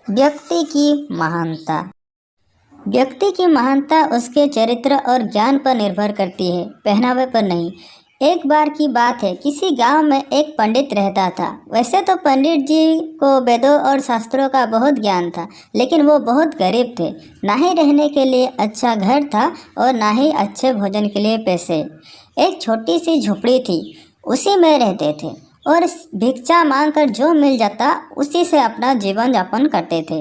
व्यक्ति की महानता। व्यक्ति की महानता उसके चरित्र और ज्ञान पर निर्भर करती है, पहनावे पर नहीं। एक बार की बात है, किसी गांव में एक पंडित रहता था। वैसे तो पंडित जी को वेदों और शास्त्रों का बहुत ज्ञान था, लेकिन वो बहुत गरीब थे। ना ही रहने के लिए अच्छा घर था और ना ही अच्छे भोजन के लिए पैसे। एक छोटी सी झोपड़ी थी, उसी में रहते थे और भिक्षा मांगकर जो मिल जाता उसी से अपना जीवन यापन करते थे।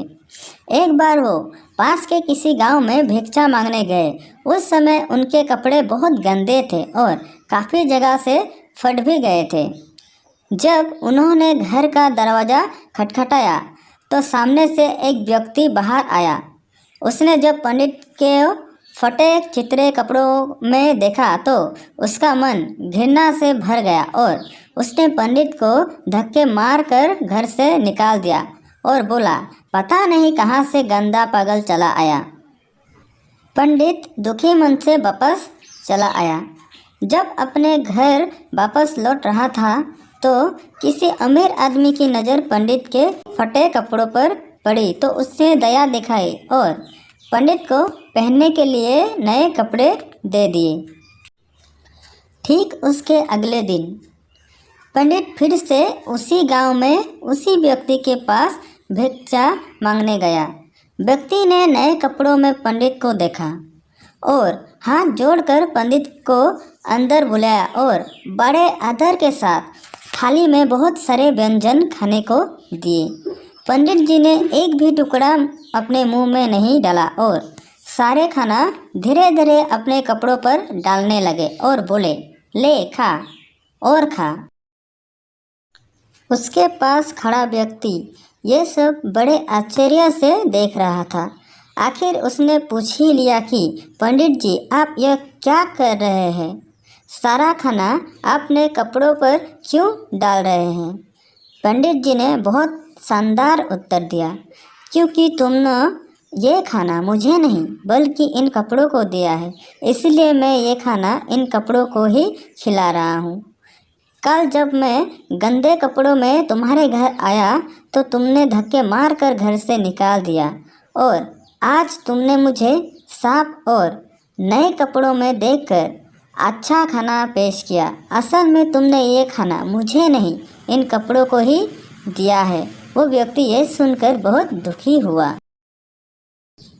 एक बार वो पास के किसी गांव में भिक्षा मांगने गए। उस समय उनके कपड़े बहुत गंदे थे और काफ़ी जगह से फट भी गए थे। जब उन्होंने घर का दरवाज़ा खटखटाया तो सामने से एक व्यक्ति बाहर आया। उसने जब पंडित के फटे चिथड़े कपड़ों में देखा तो उसका मन घृणा से भर गया और उसने पंडित को धक्के मारकर घर से निकाल दिया और बोला, पता नहीं कहाँ से गंदा पागल चला आया। पंडित दुखी मन से वापस चला आया। जब अपने घर वापस लौट रहा था तो किसी अमीर आदमी की नज़र पंडित के फटे कपड़ों पर पड़ी तो उसने दया दिखाई और पंडित को पहनने के लिए नए कपड़े दे दिए। ठीक उसके अगले दिन पंडित फिर से उसी गांव में उसी व्यक्ति के पास भिक्षा मांगने गया। व्यक्ति ने नए कपड़ों में पंडित को देखा और हाथ जोड़कर पंडित को अंदर बुलाया और बड़े आदर के साथ थाली में बहुत सारे व्यंजन खाने को दिए। पंडित जी ने एक भी टुकड़ा अपने मुंह में नहीं डाला और सारे खाना धीरे धीरे अपने कपड़ों पर डालने लगे और बोले, ले खा और खा। उसके पास खड़ा व्यक्ति ये सब बड़े आश्चर्य से देख रहा था। आखिर उसने पूछ ही लिया कि पंडित जी, आप यह क्या कर रहे हैं? सारा खाना आपने कपड़ों पर क्यों डाल रहे हैं? पंडित जी ने बहुत शानदार उत्तर दिया, क्योंकि तुमने ये खाना मुझे नहीं बल्कि इन कपड़ों को दिया है, इसलिए मैं ये खाना इन कपड़ों को ही खिला रहा हूँ। कल जब मैं गंदे कपड़ों में तुम्हारे घर आया तो तुमने धक्के मारकर घर से निकाल दिया और आज तुमने मुझे साफ और नए कपड़ों में देखकर अच्छा खाना पेश किया। असल में तुमने ये खाना मुझे नहीं इन कपड़ों को ही दिया है। वो व्यक्ति ये सुनकर बहुत दुखी हुआ।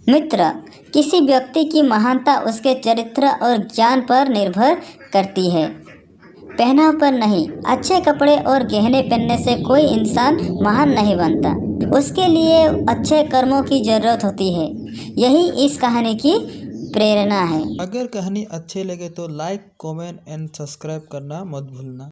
मित्र, किसी व्यक्ति की महानता उसके चरित्र और ज्ञान पर निर्भर करती है, पहनाव पर नहीं। अच्छे कपड़े और गहने पहनने से कोई इंसान महान नहीं बनता, उसके लिए अच्छे कर्मों की ज़रूरत होती है। यही इस कहानी की प्रेरणा है। अगर कहानी अच्छी लगे तो लाइक, कमेंट एंड सब्सक्राइब करना मत भूलना।